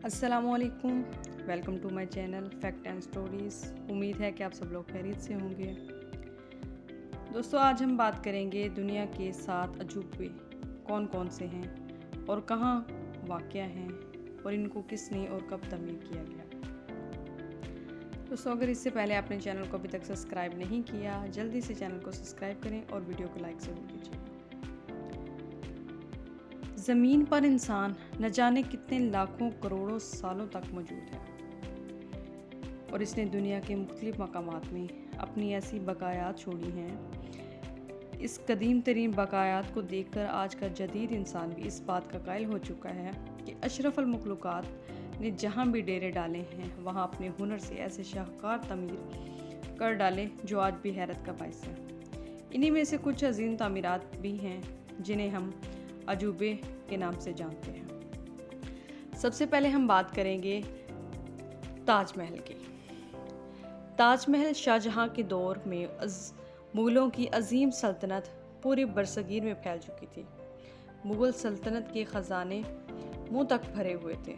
अस्सलामुअलैकुम, welcome to my channel fact and stories. उम्मीद है कि आप सब लोग खैरियत से होंगे। दोस्तों, आज हम बात करेंगे दुनिया के 7 अजूबे कौन कौन से हैं और कहाँ वाक़या हैं और इनको किसने और कब तमीर किया गया। दोस्तों, अगर इससे पहले आपने चैनल को अभी तक सब्सक्राइब नहीं किया, जल्दी से चैनल को सब्सक्राइब करें और वीडियो को लाइक ज़रूर कीजिए। ज़मीन पर इंसान न जाने कितने लाखों करोड़ों सालों तक मौजूद है और इसने दुनिया के मुख्तलिफ मकामात में अपनी ऐसी बकायात छोड़ी हैं। इस कदीम तरीन बकायात को देखकर आज का जदीद इंसान भी इस बात का कायल हो चुका है कि अशरफुल मखलूक़ात ने जहाँ भी डेरे डाले हैं वहाँ अपने हुनर से ऐसे शाहकार तमीर कर डाले जो आज भी हैरत का बाइस है। इन्हीं में से कुछ अजीम तामीरात भी हैं जिन्हें हम अजूबे के नाम से जानते हैं। सबसे पहले हम बात करेंगे ताजमहल की। ताजमहल शाहजहां के दौर में मुग़लों की अजीम सल्तनत पूरे बरसगीर में फैल चुकी थी। मुग़ल सल्तनत के ख़जाने मुंह तक भरे हुए थे।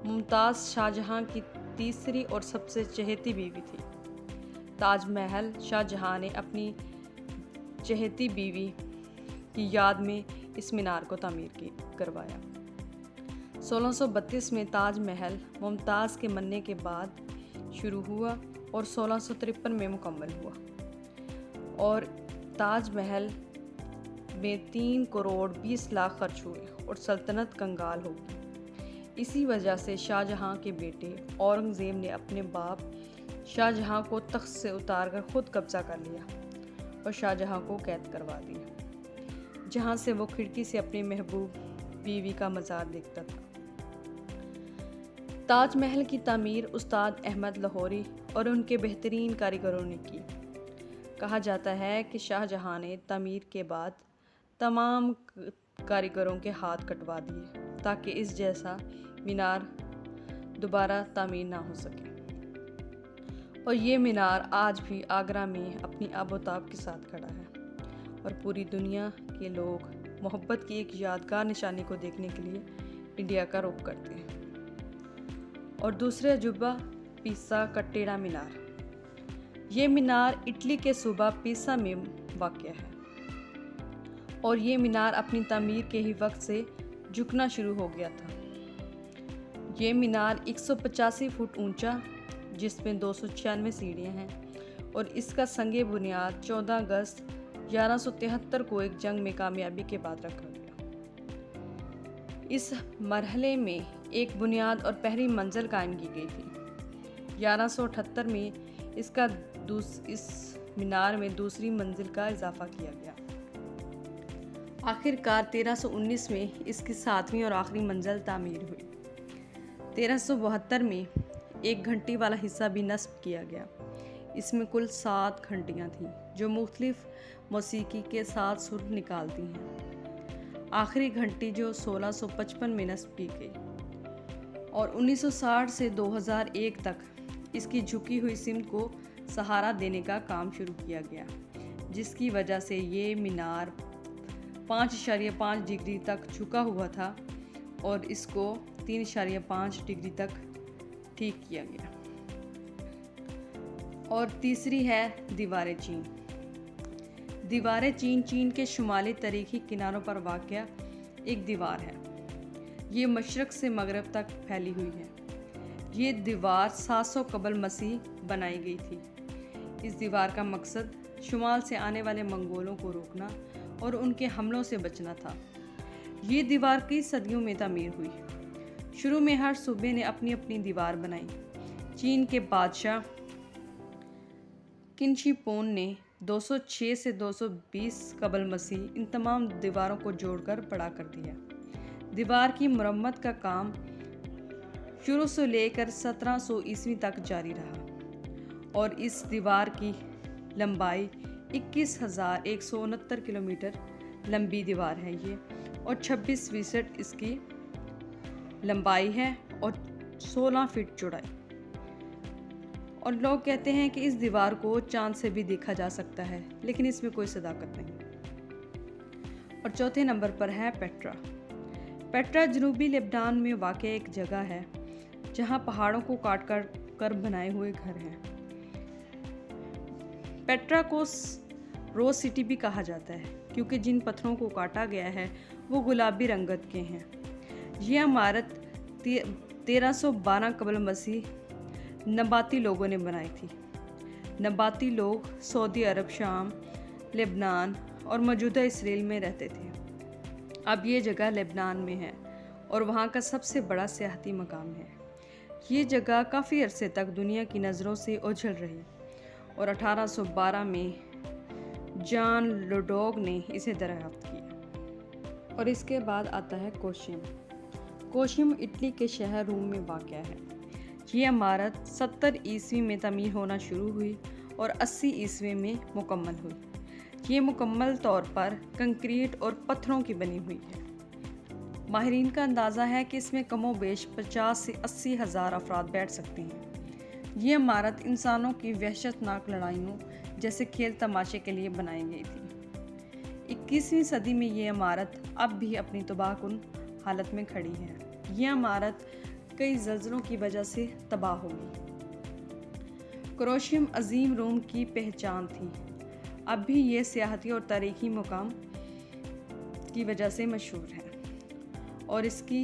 मुमताज़ शाहजहां की तीसरी और सबसे चहेती बीवी थी। ताजमहल शाहजहां ने अपनी चहेती बीवी की याद में इस मीनार को तामीर करवाया। 1632 में ताजमहल मुमताज़ के मरने के बाद शुरू हुआ और 1653 में मुकम्मल हुआ और ताजमहल में 3 करोड़ 20 लाख खर्च हुए और सल्तनत कंगाल हो गई। इसी वजह से शाहजहां के बेटे औरंगज़ेब ने अपने बाप शाहजहां को तख्त से उतारकर खुद कब्जा कर लिया और शाहजहां को कैद करवा दिया, जहां से वो खिड़की से अपनी महबूब बीवी का मज़ार देखता था। ताजमहल की तामीर उस्ताद अहमद लाहौरी और उनके बेहतरीन कारीगरों ने की। कहा जाता है कि शाहजहां ने तामीर के बाद तमाम कारीगरों के हाथ कटवा दिए ताकि इस जैसा मीनार दोबारा तामीर ना हो सके। और ये मीनार आज भी आगरा में अपनी आबोताब के साथ खड़ा है और पूरी दुनिया के लोग मोहब्बत की एक यादगार निशानी को देखने के लिए इंडिया का रुख करते हैं। और दूसरा अजूबा पीसा का टेढ़ा मीनार। ये मीनार इटली के सूबा पीसा में वाक़या है और ये मीनार अपनी तामीर के ही वक्त से झुकना शुरू हो गया था। ये मीनार 185 फुट ऊंचा, जिसमें 296 सीढ़ियाँ हैं और इसका संगे बुनियाद 14 अगस्त 1173 को एक जंग में कामयाबी के बाद रखा गया। इस मरहले में एक बुनियाद और पहली मंजिल कायम की गई थी। 1178 में इस मीनार में दूसरी मंजिल का इजाफा किया गया। आखिरकार 1319 में इसकी 7वीं और आखिरी मंजिल तामीर हुई। 1372 में एक घंटी वाला हिस्सा भी नस्ब किया गया। इसमें कुल 7 घंटियाँ थीं जो मुख्तलिफ मौसीकी के साथ सुर निकालती हैं। आखिरी घंटी जो 1655 में नस्ब की गई और 1960 से 2001 तक इसकी झुकी हुई सिमत को सहारा देने का काम शुरू किया गया, जिसकी वजह से ये मीनार 5.5 डिग्री तक झुका हुआ था और इसको 3.5 डिग्री तक ठीक किया गया। और तीसरी है दीवार चीन। दीवार चीन चीन के शुमाली तरीखी किनारों पर वाक़या एक दीवार है। ये मशरक़ से मगरब तक फैली हुई है। ये दीवार 700 कबल मसीह बनाई गई थी। इस दीवार का मकसद शुमाल से आने वाले मंगोलों को रोकना और उनके हमलों से बचना था। ये दीवार कई सदियों में तामीर हुई। शुरू में हर सूबे ने अपनी अपनी दीवार बनाई। चीन के बादशाह किनशीपोन ने 206 से 220 कबल मसीह इन तमाम दीवारों को जोड़कर बड़ा कर दिया। दीवार की मरम्मत का काम शुरू से लेकर 1700 ईस्वी तक जारी रहा और इस दीवार की लंबाई 21,169 किलोमीटर लंबी दीवार है ये और 26 इसकी लंबाई है और 16 फीट चौड़ाई। और लोग कहते हैं कि इस दीवार को चांद से भी देखा जा सकता है, लेकिन इसमें कोई सदाकत नहीं। और चौथे नंबर पर है पेट्रा। पेट्रा जनूबी लेबनान में वाक़ एक जगह है जहाँ पहाड़ों को काट कर बनाए हुए घर हैं। पेट्रा को रोज़ सिटी भी कहा जाता है क्योंकि जिन पत्थरों को काटा गया है वो गुलाबी रंगत के हैं। यह इमारत 1312 कबल मसीह नबाती लोगों ने बनाई थी। नबाती लोग सऊदी अरब, शाम, लेबनान और मौजूदा इसराइल में रहते थे। अब ये जगह लेबनान में है और वहाँ का सबसे बड़ा सियाहती मकाम है। ये जगह काफ़ी अरसे तक दुनिया की नज़रों से ओझल रही और 1812 में जान लोडोग ने इसे दरियाफ्त किया। और इसके बाद आता है कोशिम। कोशिम इटली के शहर रोम में वाक़ है। ये इमारत 70 ईस्वी में तमीर होना शुरू हुई और 80 ईस्वी में मुकम्मल हुई। ये मुकम्मल तौर पर कंक्रीट और पत्थरों की बनी हुई है। माहिरीन का अंदाज़ा है कि इसमें कमोबेश 50 से 80 हज़ार अफराद बैठ सकते हैं। ये इमारत इंसानों की वहशतनाक लड़ाइयों जैसे खेल तमाशे के लिए बनाई गई थी। 21वीं सदी में ये इमारत अब भी अपनी तबाहकुन हालत में खड़ी है। यह इमारत कई ज़लज़लों की वजह से तबाह हो गई। कोशिम अजीम रोम की पहचान थी। अब भी ये सियाहती और तारीखी मुकाम की वजह से मशहूर है और इसकी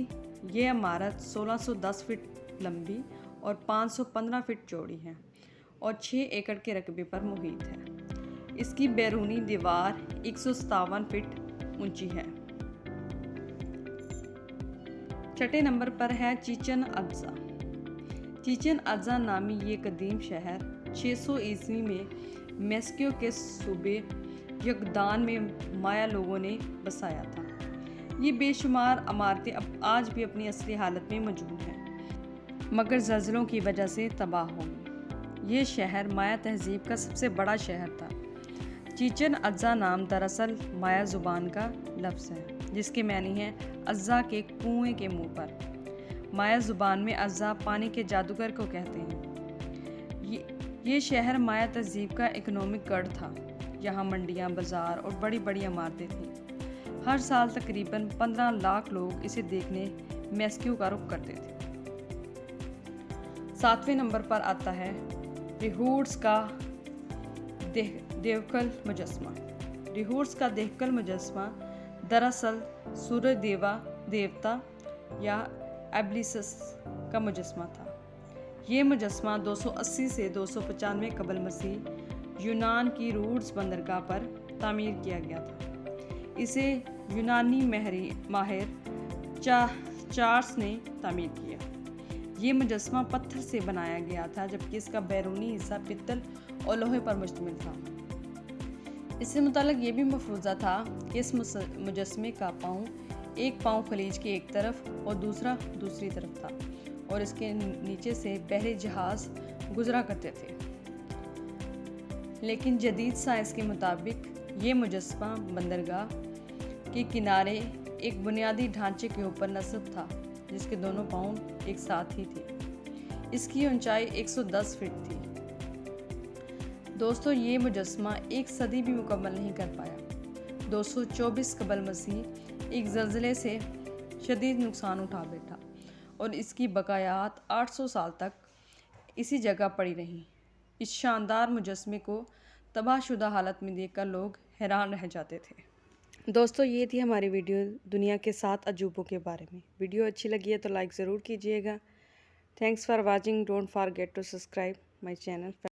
ये इमारत 1610 फीट लंबी और 515 फीट चौड़ी है और 6 एकड़ के रकबे पर मुहित है। इसकी बैरूनी दीवार 157 फीट ऊंची है। छठे नंबर पर है चिचन अज़्ज़ा। चिचन अज़्ज़ा नामी ये कदीम शहर 600 ईस्वी में मेस्कियो के सूबे यकदान में माया लोगों ने बसाया था। ये बेशुमार इमारतें अब आज भी अपनी असली हालत में मौजूद हैं, मगर ज़लज़लों की वजह से तबाह हो गई। ये शहर माया तहज़ीब का सबसे बड़ा शहर था। चिचन अज़्ज़ा नाम दरअसल माया ज़ुबान का लफ्ज़ है जिसके मानी है अज़्ज़ा के कुएं के मुंह पर। माया ज़ुबान में अज़्ज़ा पानी के जादूगर को कहते हैं। ये शहर माया तहज़ीब का इकोनॉमिक गढ़ था। यहाँ मंडियाँ, बाज़ार और बड़ी बड़ी इमारतें थीं। हर साल तकरीबन 15 लाख लोग इसे देखने मेस्कियो का रुख करते थे। 7वें नंबर पर आता है रिहूर्स का देवकल मुजस्मा। रिहूर्स का देवकल मुजस्मा दरअसल सूर्य देवता या एब्लिसस का मुजस्मा था। ये मुजस्मा 280 से 295 कबल मसीह यूनान की रूड्स बंदरगाह पर तामीर किया गया था। इसे यूनानी माहिर चार्ल्स ने तामीर किया। ये मुजस्मा पत्थर से बनाया गया था जबकि इसका बैरूनी हिस्सा पित्तल और लोहे पर मुश्तमिल था। इससे मुताल्लिक़ ये भी मफरूज़ा था कि इस मुजस्मे का एक पाँव खलीज की एक तरफ और दूसरा दूसरी तरफ था और इसके नीचे से बहरी जहाज़ गुजरा करते थे। लेकिन जदीद साइंस के मुताबिक ये मुजस्मा बंदरगाह के किनारे एक बुनियादी ढांचे के ऊपर नस्ब था जिसके दोनों पाँव एक साथ ही थे। इसकी ऊंचाई 110 फीट थी। दोस्तों, ये मुजस्मा एक सदी भी मुकम्मल नहीं कर पाया। 224 कबल मसीह एक ज़लज़ले से शदीद नुकसान उठा बैठा और इसकी बकायात 800 साल तक इसी जगह पड़ी रहीं। इस शानदार मुजस्मे को तबाहशुदा हालत में देखकर लोग हैरान रह जाते थे। दोस्तों, ये थी हमारी वीडियो दुनिया के 7 अजूबों के बारे में। वीडियो अच्छी लगी है तो लाइक ज़रूर कीजिएगा। Thanks for watching. Don't forget to subscribe my channel.